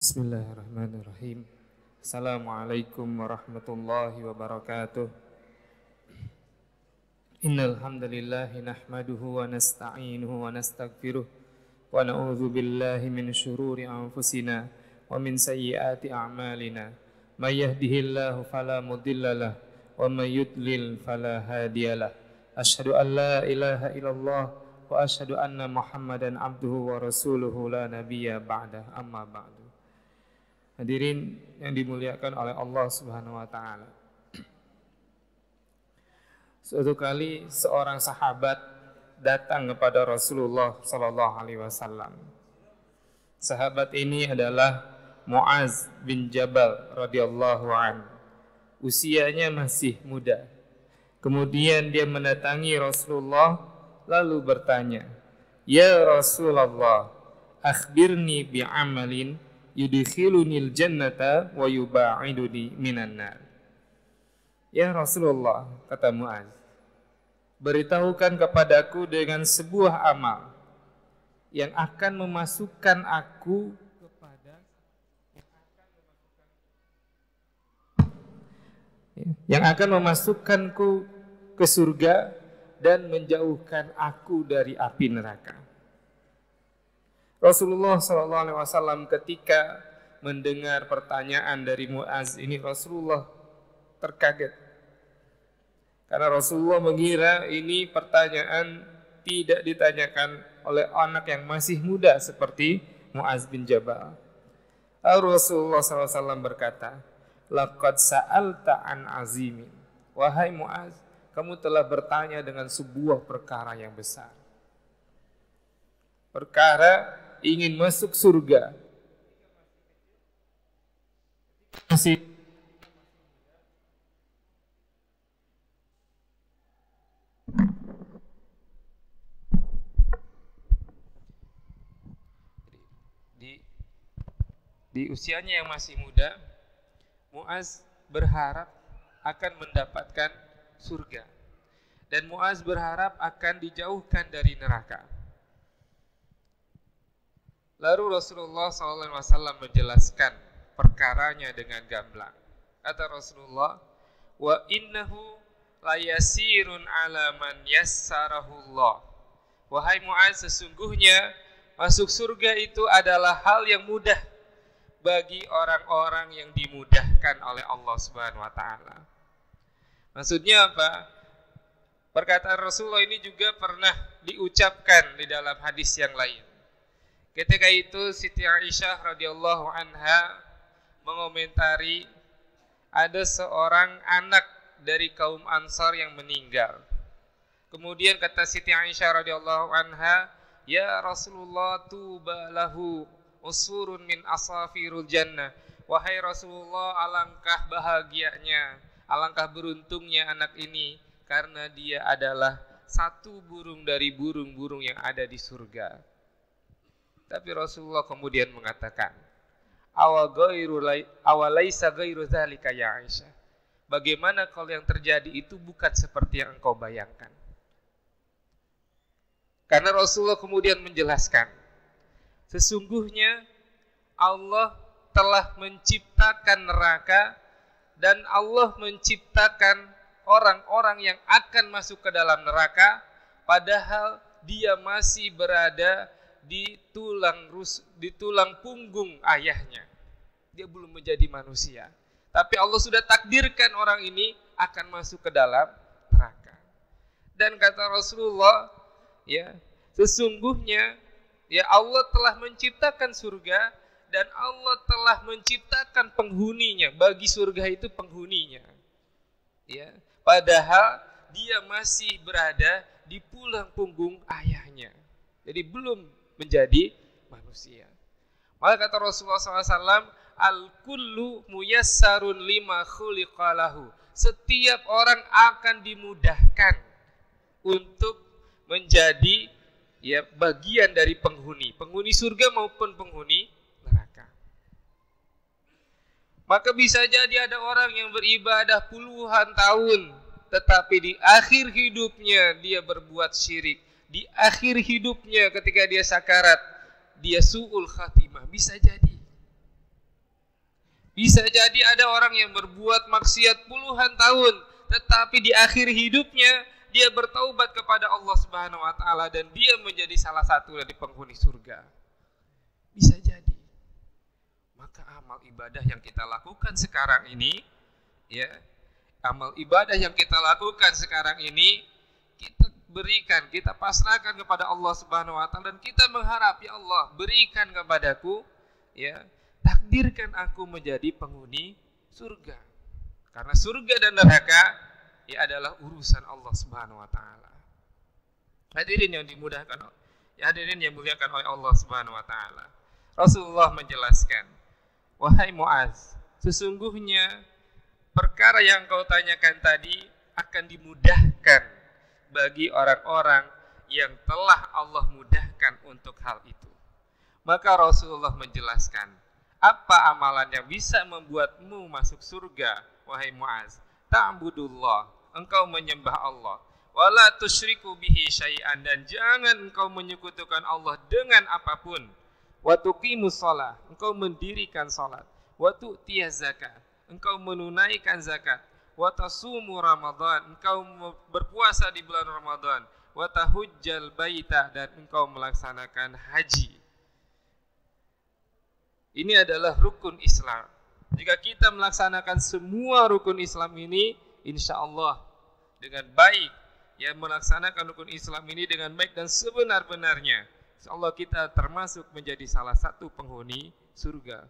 Bismillahirrahmanirrahim. Assalamualaikum warahmatullahi wabarakatuh. Innal hamdalillah nahmaduhu wa nasta'inuhu wa nastaghfiruh wa na'udzu billahi min shururi anfusina wa min sayyiati a'malina. May yahdihillahu fala mudhillalah wa may yudlil fala hadiyalah. Asyhadu an la ilaha illallah wa asyhadu anna Muhammadan abduhu wa rasuluhu la nabiyya ba'da, amma ba'du. Hadirin yang dimuliakan oleh Allah Subhanahu wa taala. Suatu kali seorang sahabat datang kepada Rasulullah sallallahu alaihi wasallam. Sahabat ini adalah Muaz bin Jabal radhiyallahu anhu. Usianya masih muda. Kemudian dia mendatangi Rasulullah lalu bertanya, "Ya Rasulullah, akhbirni bi'amalin yudkhilunil jannata wa yuba'iduni minan nar." Ya Rasulullah, kata Muaz, beritahukan kepadaku dengan sebuah amal yang akan memasukkan aku memasukkanku ke surga dan menjauhkan aku dari api neraka. Rasulullah SAW ketika mendengar pertanyaan dari Muaz ini, Rasulullah terkaget. Karena Rasulullah mengira ini pertanyaan tidak ditanyakan oleh anak yang masih muda seperti Muaz bin Jabal. Rasulullah SAW berkata, "Laqad sa'alta an azimin." Wahai Muaz, kamu telah bertanya dengan sebuah perkara yang besar. Perkara ingin masuk surga. Masih di usianya yang masih muda, Muaz berharap akan mendapatkan surga. Dan Muaz berharap akan dijauhkan dari neraka. Lalu Rasulullah SAW menjelaskan perkaranya dengan gamblang. Kata Rasulullah, "Wa innahu layasirun ala man yassarahullah." Wahai Muaz, sesungguhnya masuk surga itu adalah hal yang mudah bagi orang-orang yang dimudahkan oleh Allah Subhanahu wa taala. Maksudnya apa? Perkataan Rasulullah ini juga pernah diucapkan di dalam hadis yang lain. Ketika itu Siti Aisyah radhiyallahu anha mengomentari ada seorang anak dari kaum Ansar yang meninggal. Kemudian kata Siti Aisyah radhiyallahu anha, "Ya Rasulullah, tuba lahu usurun min asafirul jannah." Wahai Rasulullah, alangkah bahagianya, alangkah beruntungnya anak ini karena dia adalah satu burung dari burung-burung yang ada di surga. Tapi Rasulullah kemudian mengatakan, "Awalaisa ghairu dzalika ya Aisyah." Bagaimana kalau yang terjadi itu bukan seperti yang engkau bayangkan? Karena Rasulullah kemudian menjelaskan, sesungguhnya Allah telah menciptakan neraka dan Allah menciptakan orang-orang yang akan masuk ke dalam neraka padahal dia masih berada di tulang punggung ayahnya. Dia belum menjadi manusia. Tapi Allah sudah takdirkan orang ini akan masuk ke dalam neraka. Dan kata Rasulullah, ya, sesungguhnya ya Allah telah menciptakan surga dan Allah telah menciptakan penghuninya. Bagi surga itu penghuninya. Ya, padahal dia masih berada di tulang punggung ayahnya. Jadi belum menjadi manusia. Maka kata Rasulullah SAW, "Al-kullu muyassarun lima khuliqalahu." Setiap orang akan dimudahkan untuk menjadi ya bagian dari penghuni surga maupun penghuni neraka. Maka bisa jadi ada orang yang beribadah puluhan tahun, tetapi di akhir hidupnya dia berbuat syirik. Di akhir hidupnya ketika dia sakarat, dia su'ul khatimah. Bisa jadi. Bisa jadi ada orang yang berbuat maksiat puluhan tahun, tetapi di akhir hidupnya dia bertaubat kepada Allah Subhanahu wa taala dan dia menjadi salah satu dari penghuni surga. Bisa jadi. Maka amal ibadah yang kita lakukan sekarang ini, ya, amal ibadah yang kita lakukan sekarang ini kita berikan, kita pasrahkan kepada Allah Subhanahu wa taala dan kita mengharap, ya Allah, berikan kepadaku, ya, takdirkan aku menjadi penghuni surga. Karena surga dan neraka ya adalah urusan Allah Subhanahu wa taala. Hadirin yang dimudahkan, ya hadirin yang dimuliakan oleh Allah Subhanahu wa taala. Rasulullah menjelaskan, wahai Muaz, sesungguhnya perkara yang kau tanyakan tadi akan dimudahkan bagi orang-orang yang telah Allah mudahkan untuk hal itu. Maka Rasulullah menjelaskan, apa amalan yang bisa membuatmu masuk surga, wahai Muaz? Ta'budullah, engkau menyembah Allah. Wala tusyriku bihi syai'an, dan jangan engkau menyekutukan Allah dengan apapun. Wa tuqimus shalah, engkau mendirikan salat. Wa tu'tiyaz zakat, engkau menunaikan zakat. Wa tasumu Ramadan, engkau berpuasa di bulan Ramadan. Wa tahujjal baita, dan engkau melaksanakan haji. Ini adalah rukun Islam. Jika kita melaksanakan semua rukun Islam ini, insya Allah dengan baik, ya, melaksanakan rukun Islam ini dengan baik dan sebenar-benarnya, insya Allah kita termasuk menjadi salah satu penghuni surga.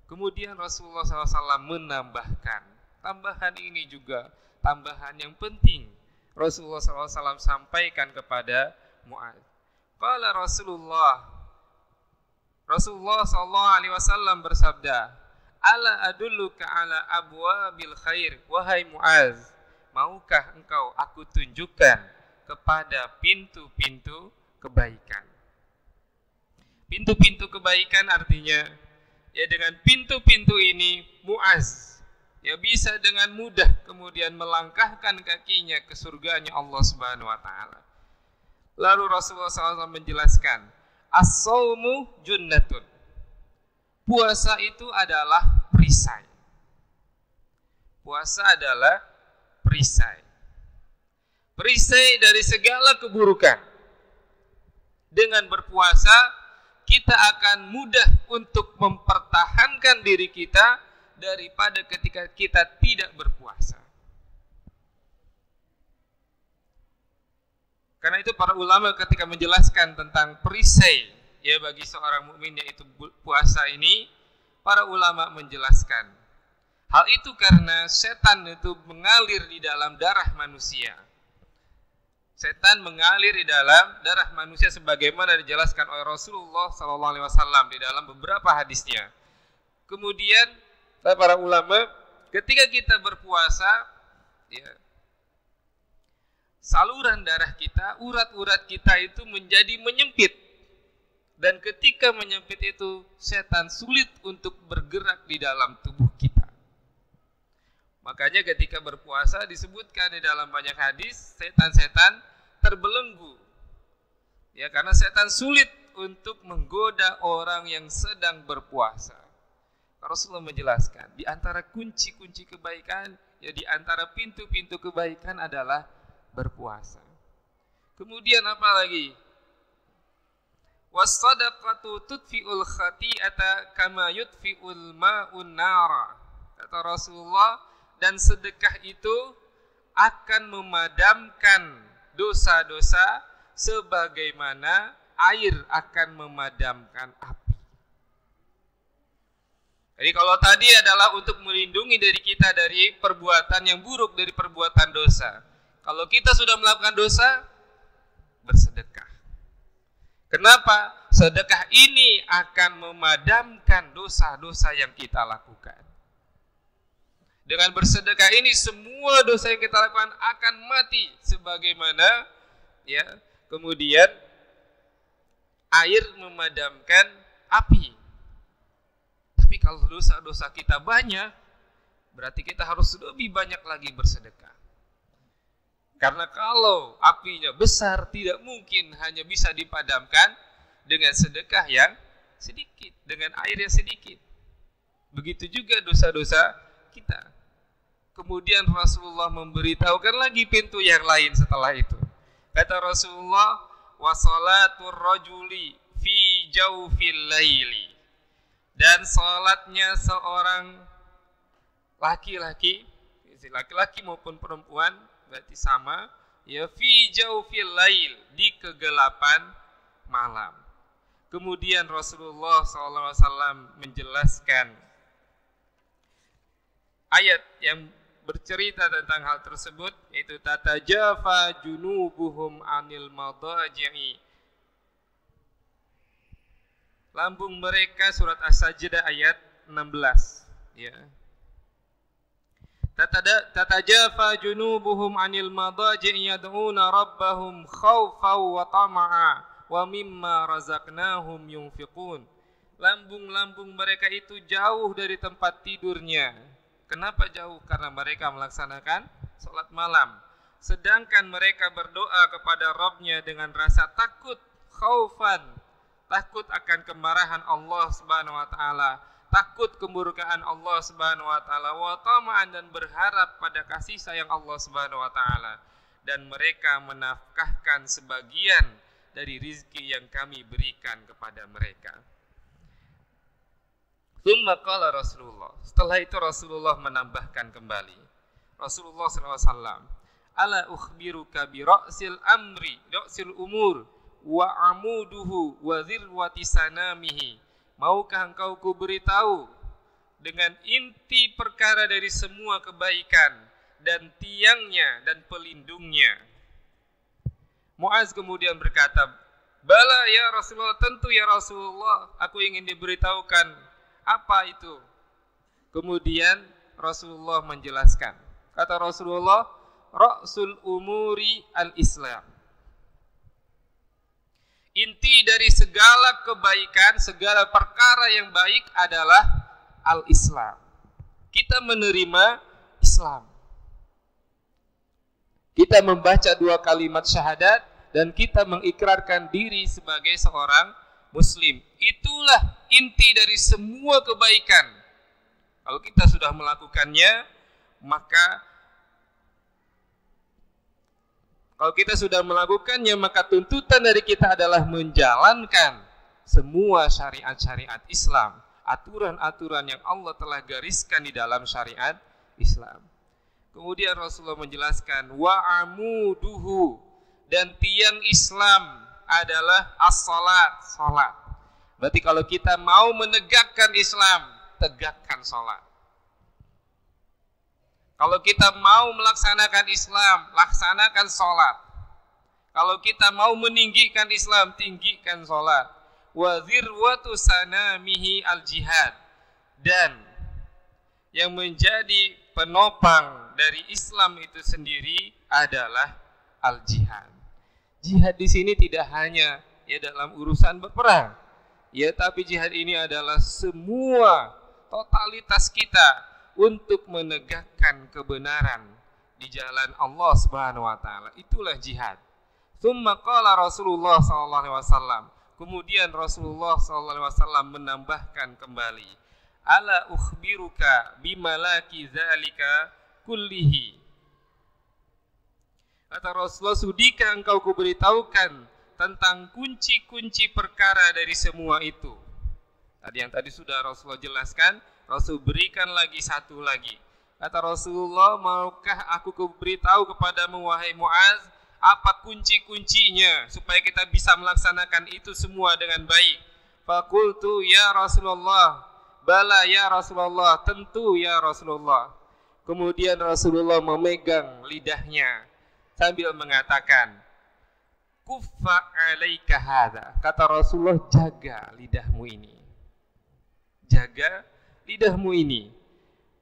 Kemudian Rasulullah SAW menambahkan, tambahan ini juga tambahan yang penting. Rasulullah SAW sampaikan kepada Muaz. Qala Rasulullah SAW bersabda, ala adulluka ala abwabil khair, wahai Muaz, maukah engkau aku tunjukkan kepada pintu-pintu kebaikan? Pintu-pintu kebaikan artinya, ya, dengan pintu-pintu ini Muaz, ya, bisa dengan mudah kemudian melangkahkan kakinya ke surganya Allah Subhanahu wa taala. Lalu Rasulullah SAW menjelaskan, as-shaumu junnatun. Puasa itu adalah perisai. Puasa adalah perisai. Perisai dari segala keburukan. Dengan berpuasa, kita akan mudah untuk mempertahankan diri kita daripada ketika kita tidak berpuasa. Karena itu para ulama ketika menjelaskan tentang perisai, ya, bagi seorang mukmin yaitu puasa ini, para ulama menjelaskan hal itu karena setan itu mengalir di dalam darah manusia. Setan mengalir di dalam darah manusia sebagaimana dijelaskan oleh Rasulullah SAW di dalam beberapa hadisnya. Kemudian para ulama ketika kita berpuasa, ya, saluran darah kita, urat-urat kita itu menjadi menyempit. Dan ketika menyempit itu, setan sulit untuk bergerak di dalam tubuh kita. Makanya ketika berpuasa disebutkan di dalam banyak hadis, setan-setan terbelenggu. Ya, karena setan sulit untuk menggoda orang yang sedang berpuasa. Rasulullah menjelaskan, di antara kunci-kunci kebaikan, ya, di antara pintu-pintu kebaikan adalah berpuasa. Kemudian apa lagi? Was-sadaqatu tudfi'ul khati'ata kama yudfi'ul ma'un nara. Kata Rasulullah, dan sedekah itu akan memadamkan dosa-dosa sebagaimana air akan memadamkan api. Jadi kalau tadi adalah untuk melindungi diri kita dari perbuatan yang buruk, dari perbuatan dosa. Kalau kita sudah melakukan dosa, bersedekah. Kenapa? Sedekah ini akan memadamkan dosa-dosa yang kita lakukan. Dengan bersedekah ini semua dosa yang kita lakukan akan mati sebagaimana, ya, kemudian air memadamkan api. Tapi kalau dosa-dosa kita banyak, berarti kita harus lebih banyak lagi bersedekah. Karena kalau apinya besar, tidak mungkin hanya bisa dipadamkan dengan sedekah yang sedikit, dengan air yang sedikit. Begitu juga dosa-dosa kita. Kemudian Rasulullah memberitahukan lagi pintu yang lain setelah itu. Kata Rasulullah, wa salatur rajuli fi jawfil laili. Dan salatnya seorang laki-laki maupun perempuan berarti sama, ya, fi jawfil lail, di kegelapan malam. Kemudian Rasulullah SAW menjelaskan ayat yang bercerita tentang hal tersebut, yaitu tatajafa junubuhum anil madaji'i. Lambung mereka, surat As-Sajdah ayat 16, ya. Tatajafa junubuhum anil madaji'i yad'una rabbahum khawfan wa tama'a wa mimma razaqnahum yunfiqun. Lambung-lambung mereka itu jauh dari tempat tidurnya. Kenapa jauh? Karena mereka melaksanakan sholat malam. Sedangkan mereka berdoa kepada Rabb-nya dengan rasa takut, khaufan, takut akan kemarahan Allah Subhanahu wa taala, takut kemurkaan Allah Subhanahu wa taala, wa tama'an, dan berharap pada kasih sayang Allah Subhanahu wa taala, dan mereka menafkahkan sebagian dari rizki yang kami berikan kepada mereka. Tsumma qala Rasulullah. Setelah itu Rasulullah menambahkan kembali. Rasulullah SAW, ala ukhbiruka bi ra'sil amri, ra'sil umur, wa amuduhu wa zirwati sanamihi. Maukah engkau kuberitahu dengan inti perkara dari semua kebaikan dan tiangnya dan pelindungnya? Muaz kemudian berkata, bala ya Rasulullah, tentu ya Rasulullah, aku ingin diberitahukan. Apa itu? Kemudian Rasulullah menjelaskan. Kata Rasulullah, ra'sul umuri al-Islam. Inti dari segala kebaikan, segala perkara yang baik adalah al-Islam. Kita menerima Islam. Kita membaca 2 kalimat syahadat dan kita mengikrarkan diri sebagai seorang Muslim. Itulah inti dari semua kebaikan. Kalau kita sudah melakukannya, maka tuntutan dari kita adalah menjalankan semua syariat-syariat Islam, aturan-aturan yang Allah telah gariskan di dalam syariat Islam. Kemudian Rasulullah menjelaskan, wa amuduhu, dan tiang Islam adalah as-salat, salat. Berarti kalau kita mau menegakkan Islam, tegakkan salat. Kalau kita mau melaksanakan Islam, laksanakan salat. Kalau kita mau meninggikan Islam, tinggikan salat. Wa zirwatu sanamihi al-jihad. Dan yang menjadi penopang dari Islam itu sendiri adalah al-jihad. Jihad di sini tidak hanya ya dalam urusan berperang, ya, tapi jihad ini adalah semua totalitas kita untuk menegakkan kebenaran di jalan Allah Subhanahu wa taala. Itulah jihad. Tsumma qala Rasulullah sallallahu alaihi wasallam. Kemudian Rasulullah sallallahu alaihi wasallam menambahkan kembali, ala ukhbiruka bimalaki dzalika kullihi. Kata Rasulullah, sudikah engkau kuberitahukan tentang kunci-kunci perkara dari semua itu? Tadi sudah Rasulullah jelaskan, Rasul berikan lagi satu lagi. Kata Rasulullah, maukah aku kuberitahu kepadamu wahai Muaz, apa kunci-kuncinya supaya kita bisa melaksanakan itu semua dengan baik? Faqultu ya Rasulullah, bala ya Rasulullah, tentu ya Rasulullah. Kemudian Rasulullah memegang lidahnya sambil mengatakan, kuffa alaika hadza. Kata Rasulullah, jaga lidahmu ini. Jaga lidahmu ini.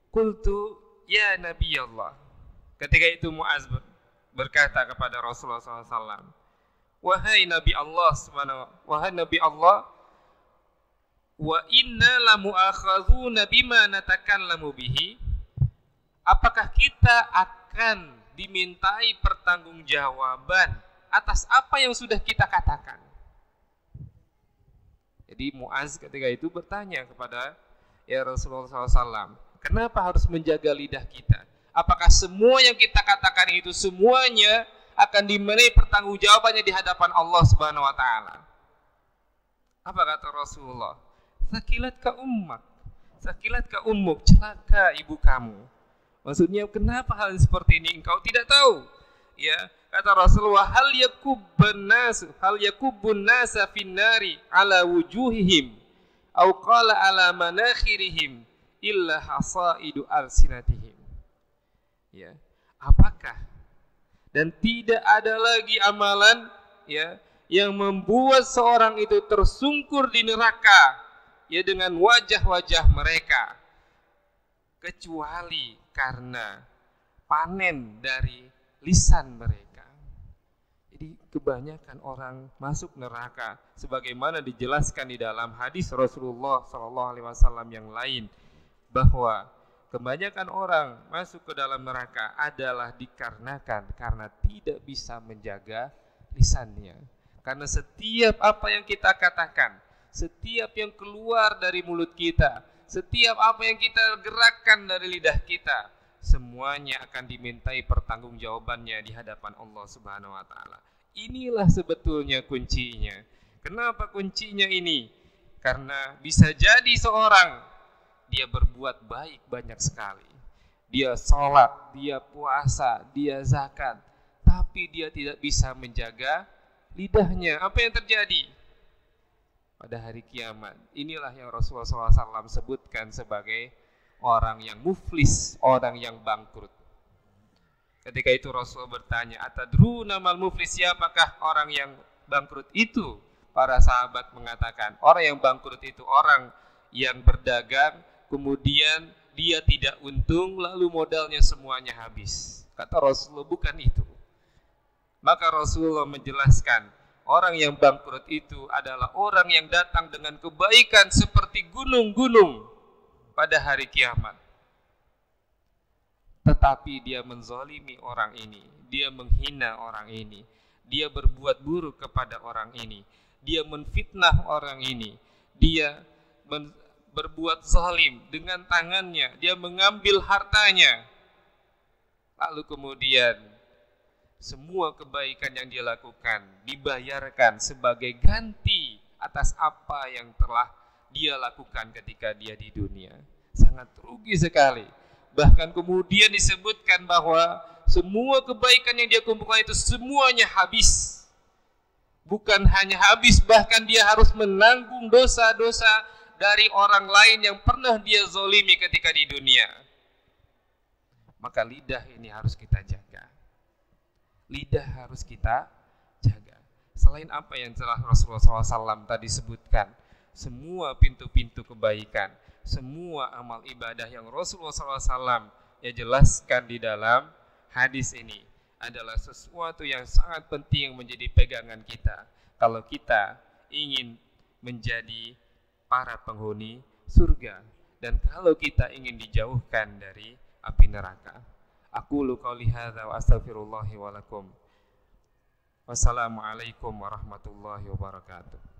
Qultu ya Nabi Allah. Ketika itu Muaz berkata kepada Rasulullah SAW, wahai Nabi Allah subhanahu, wahai Nabi Allah, wa inna lamu'akhadzuna bima natakallamu bihi. Apakah kita akan dimintai pertanggungjawaban atas apa yang sudah kita katakan? Jadi Muaz ketika itu bertanya kepada ya Rasulullah SAW, kenapa harus menjaga lidah kita? Apakah semua yang kita katakan itu semuanya akan dimintai pertanggungjawabannya di hadapan Allah Subhanahu wa taala? Apa kata Rasulullah? Sakilatka ummak, sakilatka ummuk, celaka ibu kamu. Maksudnya kenapa hal seperti ini engkau tidak tahu? Ya, kata Rasulullah, hal yakubbun nasa finnari ala wujuhihim au qala ala manakhirihim illa hasaidu alsinatihim. Ya, apakah dan tidak ada lagi amalan ya yang membuat seorang itu tersungkur di neraka ya dengan wajah-wajah mereka, kecuali karena panen dari lisan mereka. Jadi kebanyakan orang masuk neraka sebagaimana dijelaskan di dalam hadis Rasulullah SAW yang lain, bahwa kebanyakan orang masuk ke dalam neraka adalah dikarenakan karena tidak bisa menjaga lisannya. Karena setiap apa yang kita katakan, setiap yang keluar dari mulut kita, setiap apa yang kita gerakkan dari lidah kita, semuanya akan dimintai pertanggungjawabannya di hadapan Allah Subhanahu wa taala. Inilah sebetulnya kuncinya. Kenapa kuncinya ini? Karena bisa jadi seorang dia berbuat baik banyak sekali. Dia sholat, dia puasa, dia zakat, tapi dia tidak bisa menjaga lidahnya. Apa yang terjadi? Pada hari kiamat, inilah yang Rasulullah SAW sebutkan sebagai orang yang muflis, orang yang bangkrut. Ketika itu Rasulullah bertanya, atadruna mal muflis, siapakah orang yang bangkrut itu? Para sahabat mengatakan, orang yang bangkrut itu orang yang berdagang, kemudian dia tidak untung, lalu modalnya semuanya habis. Kata Rasulullah, bukan itu. Maka Rasulullah menjelaskan, orang yang bangkrut itu adalah orang yang datang dengan kebaikan seperti gunung-gunung pada hari kiamat. Tetapi dia menzalimi orang ini, dia menghina orang ini, dia berbuat buruk kepada orang ini, dia menfitnah orang ini, dia berbuat zalim dengan tangannya, dia mengambil hartanya. Lalu kemudian semua kebaikan yang dia lakukan dibayarkan sebagai ganti atas apa yang telah dia lakukan ketika dia di dunia. Sangat rugi sekali. Bahkan kemudian disebutkan bahwa semua kebaikan yang dia kumpulkan itu semuanya habis. Bukan hanya habis, bahkan dia harus menanggung dosa-dosa dari orang lain yang pernah dia zalimi ketika di dunia. Maka lidah ini harus kita jaga. Lidah harus kita jaga. Selain apa yang telah Rasulullah SAW tadi sebutkan, semua pintu-pintu kebaikan, semua amal ibadah yang Rasulullah SAW ya jelaskan di dalam hadis ini adalah sesuatu yang sangat penting menjadi pegangan kita kalau kita ingin menjadi para penghuni surga dan kalau kita ingin dijauhkan dari api neraka. Aqulu qouli hadza wa astaghfirullahi wa lakum. Wassalamualaikum warahmatullahi wabarakatuh.